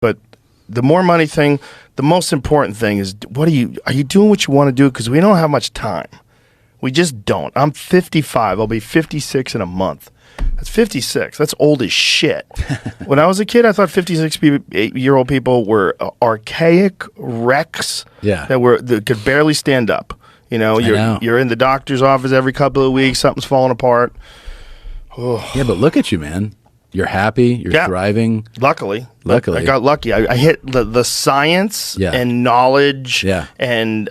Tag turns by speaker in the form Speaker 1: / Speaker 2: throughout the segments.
Speaker 1: But the more money thing, the most important thing is, are you doing what you want to do? Because we don't have much time. We just don't. I'm 55. I'll be 56 in a month. That's 56. That's old as shit. When I was a kid, I thought 56-year-old people were archaic wrecks that could barely stand up. You know, you're in the doctor's office every couple of weeks. Something's falling apart.
Speaker 2: Yeah, but look at you, man. You're happy. You're thriving.
Speaker 1: Luckily, I got lucky. I hit the science and knowledge and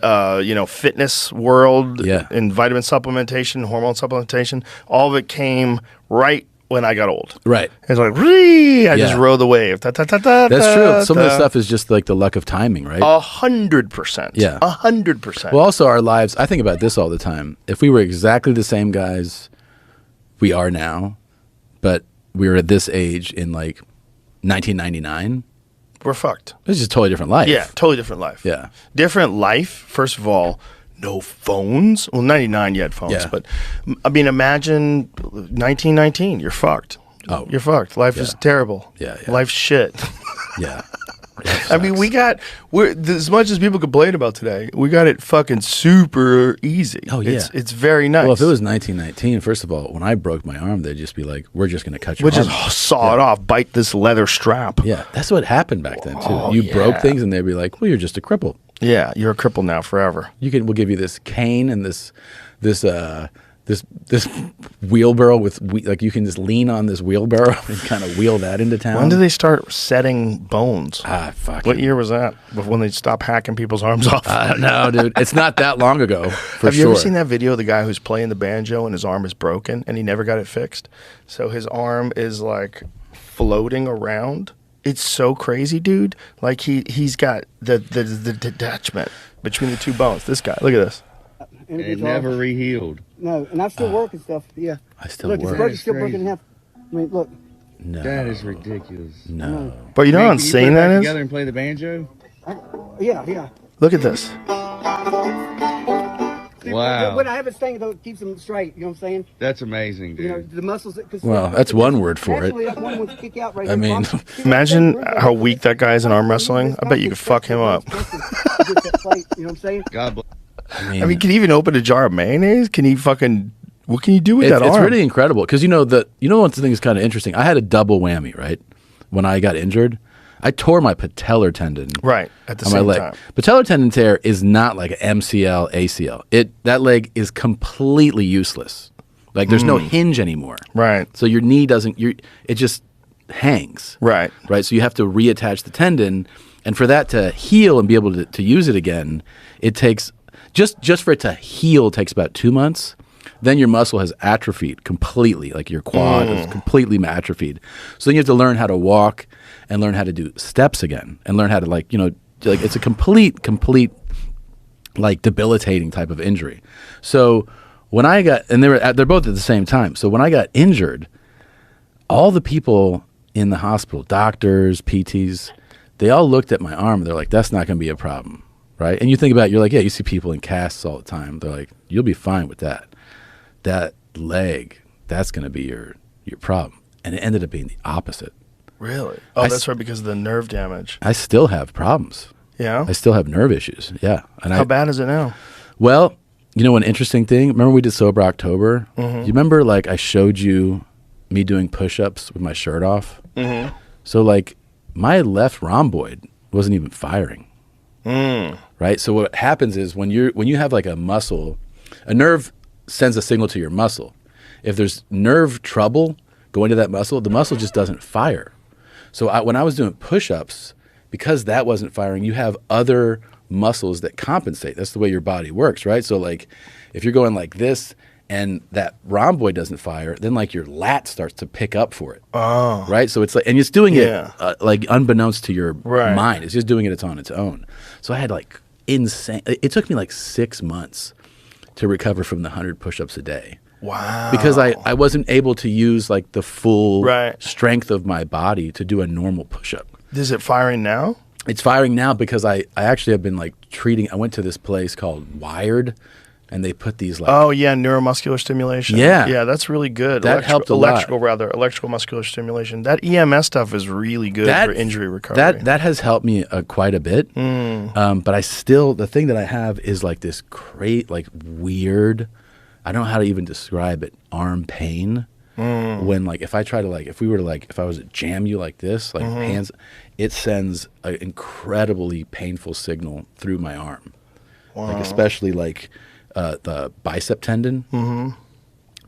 Speaker 1: fitness world and vitamin supplementation, hormone supplementation. All of it came right when I got old.
Speaker 2: Right.
Speaker 1: It's like, I just rode the wave.
Speaker 2: That's true. Some of the stuff is just like the luck of timing, right?
Speaker 1: 100%.
Speaker 2: Yeah.
Speaker 1: 100%.
Speaker 2: Well, also our lives, I think about this all the time. If we were exactly the same guys we are now, but we were at this age in like 1999,
Speaker 1: we're fucked.
Speaker 2: It's just a totally different life.
Speaker 1: Yeah, totally different life.
Speaker 2: Yeah.
Speaker 1: Different life, first of all. No phones. Well, 99 you had phones, but I mean, imagine 1919. You're fucked.
Speaker 2: Oh,
Speaker 1: you're fucked. Life is terrible.
Speaker 2: Yeah.
Speaker 1: Life's shit.
Speaker 2: Yeah.
Speaker 1: I mean, we're as much as people complain about today, we got it fucking super easy.
Speaker 2: Oh yeah,
Speaker 1: it's very nice.
Speaker 2: Well, if it was 1919, first of all, when I broke my arm, they'd just be like, "We're just going to cut your arm.
Speaker 1: We'll just saw it off, bite this leather strap."
Speaker 2: Yeah, that's what happened back then too.
Speaker 1: Oh,
Speaker 2: you broke things, and they'd be like, "Well, you're just a cripple."
Speaker 1: Yeah, you're a cripple now forever.
Speaker 2: We'll give you this cane and this wheelbarrow with like you can just lean on this wheelbarrow and kind of wheel that into town.
Speaker 1: When did they start setting bones?
Speaker 2: Fuck.
Speaker 1: What year was that? When they stopped hacking people's arms off?
Speaker 2: No, dude, it's not that long ago.
Speaker 1: Have you ever seen that video of the guy who's playing the banjo and his arm is broken and he never got it fixed? So his arm is like floating around. It's so crazy, dude. Like he's got the detachment between the two bones. This guy, look at this.
Speaker 3: It never rehealed.
Speaker 4: No, and I still work and stuff. Yeah.
Speaker 2: I still
Speaker 4: work.
Speaker 2: work.
Speaker 4: Look, it's still broken in half. I mean, look.
Speaker 2: No.
Speaker 3: That is ridiculous.
Speaker 2: No.
Speaker 1: But you know how insane that is?
Speaker 3: Together and play the banjo?
Speaker 4: Yeah.
Speaker 1: Look at this.
Speaker 3: Wow.
Speaker 4: When I have a thing though, it keeps them straight. You know what I'm saying?
Speaker 3: That's amazing, dude.
Speaker 4: You know, the muscles.
Speaker 2: Well, that's one word for it.
Speaker 4: One would kick out right
Speaker 2: I mean,
Speaker 1: imagine how weak that guy is in arm wrestling. I bet you could fuck him up.
Speaker 4: You know what I'm saying?
Speaker 3: God bless.
Speaker 1: I mean, can he even open a jar of mayonnaise? Can he fucking? What can you do with that arm?
Speaker 2: It's really incredible because one thing is kind of interesting. I had a double whammy, right? When I got injured, I tore my patellar tendon.
Speaker 1: Right at the same time.
Speaker 2: Patellar tendon tear is not like an MCL, ACL. That leg is completely useless. Like there's no hinge anymore.
Speaker 1: Right.
Speaker 2: So your knee doesn't. It just hangs.
Speaker 1: Right.
Speaker 2: Right. So you have to reattach the tendon, and for that to heal and be able to use it again, it takes. Just for it to heal takes about 2 months. Then your muscle has atrophied completely, like your quad is completely atrophied. So then you have to learn how to walk and learn how to do steps again and learn how to like it's a complete like debilitating type of injury. So when I got, and they're both at the same time. So when I got injured, all the people in the hospital, doctors, PTs, they all looked at my arm and they're like, that's not going to be a problem. Right? And you think about it, you're like, yeah, you see people in casts all the time. They're like, you'll be fine with that. That leg, that's going to be your problem. And it ended up being the opposite.
Speaker 1: Really? Oh, that's right, because of the nerve damage.
Speaker 2: I still have problems.
Speaker 1: Yeah?
Speaker 2: I still have nerve issues. Yeah. And
Speaker 1: how bad is it now?
Speaker 2: Well, you know, an interesting thing. Remember we did Sober October? Mm-hmm. You remember, like, I showed you me doing push-ups with my shirt off? Mm-hmm. So, like, my left rhomboid wasn't even firing. Right? So what happens is when you have like a muscle, a nerve sends a signal to your muscle. If there's nerve trouble going to that muscle, the muscle just doesn't fire. So when I was doing push-ups, because that wasn't firing, you have other muscles that compensate. That's the way your body works, right? So like if you're going like this and that rhomboid doesn't fire, then like your lat starts to pick up for it. Oh. Right? So it's like, and it's doing it like unbeknownst to your mind. It's just doing it on its own. So I had like insane, it took me like 6 months to recover from the 100 push-ups a day.
Speaker 1: Wow.
Speaker 2: Because I wasn't able to use like the full strength of my body to do a normal push-up.
Speaker 1: Is it firing now?
Speaker 2: It's firing now because I actually have been like I went to this place called Wired and they put these like
Speaker 1: Oh yeah, neuromuscular stimulation.
Speaker 2: Yeah.
Speaker 1: Yeah, that's really good.
Speaker 2: That helped a lot.
Speaker 1: Electrical muscular stimulation. That EMS stuff is really good for injury recovery.
Speaker 2: That has helped me quite a bit. But I still, the thing that I have is like this weird, I don't know how to even describe it, arm pain. When like if I try to like, if I was to jam you like this, like hands, it sends an incredibly painful signal through my arm. Like especially like the bicep tendon,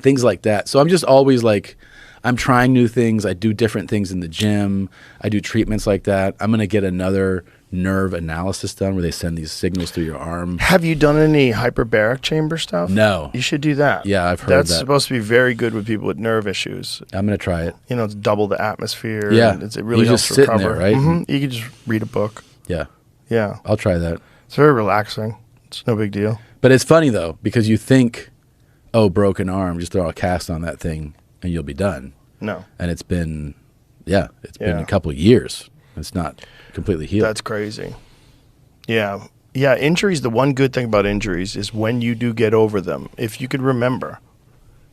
Speaker 2: things like that. So I'm just always like, I'm trying new things. I do different things in the gym. I do treatments like that. I'm going to get another nerve analysis done where they send these signals through your arm.
Speaker 1: Have you done any hyperbaric chamber stuff?
Speaker 2: No.
Speaker 1: You should do that.
Speaker 2: Yeah, I've heard
Speaker 1: That's
Speaker 2: that.
Speaker 1: supposed to be very good with people with nerve issues.
Speaker 2: I'm going to try it.
Speaker 1: You know, it's double the atmosphere.
Speaker 2: Yeah.
Speaker 1: And it really
Speaker 2: You
Speaker 1: helps
Speaker 2: just sit in
Speaker 1: recover.
Speaker 2: there, right?
Speaker 1: You can just read a book.
Speaker 2: Yeah.
Speaker 1: Yeah.
Speaker 2: I'll try that.
Speaker 1: It's very relaxing. It's no big deal.
Speaker 2: But it's funny though, because you think, oh, broken arm, just throw a cast on that thing and you'll be done.
Speaker 1: No.
Speaker 2: And it's been a couple of years. It's not completely healed.
Speaker 1: That's crazy. Yeah. Yeah, injuries, the one good thing about injuries is when you do get over them, if you could remember.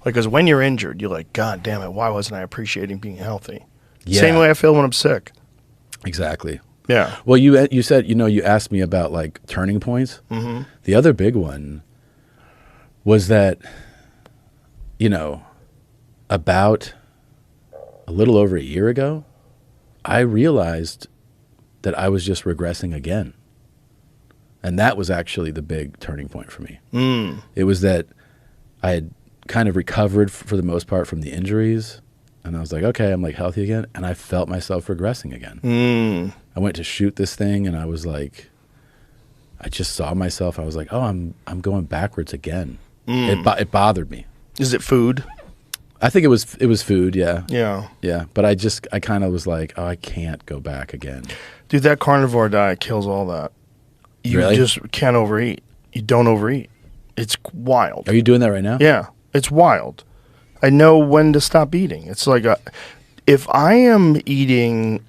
Speaker 1: Like, because when you're injured, you're like, God damn it, why wasn't I appreciating being healthy?
Speaker 2: Yeah.
Speaker 1: Same way I feel when I'm sick.
Speaker 2: Exactly.
Speaker 1: Yeah.
Speaker 2: Well, you said, you asked me about like turning points. The other big one was that, about a little over a year ago, I realized that I was just regressing again. And that was actually the big turning point for me. It was that I had kind of recovered for the most part from the injuries. And I was like, okay, I'm like healthy again. And I felt myself regressing again. I went to shoot this thing and I was like, I just saw myself. I was like, oh, I'm going backwards again. It bothered me.
Speaker 1: Is it food?
Speaker 2: I think it was food. Yeah.
Speaker 1: Yeah.
Speaker 2: Yeah. But I kind of was like, oh, I can't go back again.
Speaker 1: Dude, that carnivore diet kills all that. You
Speaker 2: Really?
Speaker 1: just can't overeat. You don't overeat. It's wild.
Speaker 2: Are you doing that right now?
Speaker 1: Yeah, it's wild. I know when to stop eating. It's like if I am eating,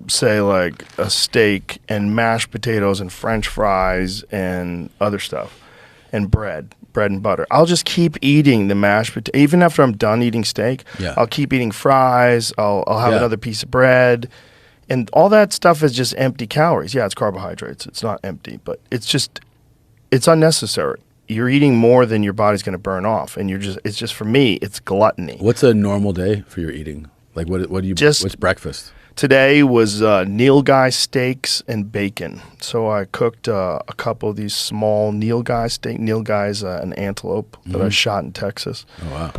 Speaker 1: say, like a steak and mashed potatoes and French fries and other stuff and bread and butter, I'll just keep eating the mashed potato. Even after I'm done eating steak,
Speaker 2: Yeah.
Speaker 1: I'll keep eating fries. I'll have
Speaker 2: Yeah.
Speaker 1: another piece of bread. And all that stuff is just empty calories. Yeah, it's carbohydrates. It's not empty, but it's unnecessary. You're eating more than your body's going to burn off, and it's just for me, it's gluttony.
Speaker 2: What's a normal day for your eating? Like what do you what's breakfast?
Speaker 1: Today was Nilgai steaks and bacon. So I cooked a couple of these small Nilgai steak. Nilgai is an antelope that I shot in Texas.
Speaker 2: Oh wow.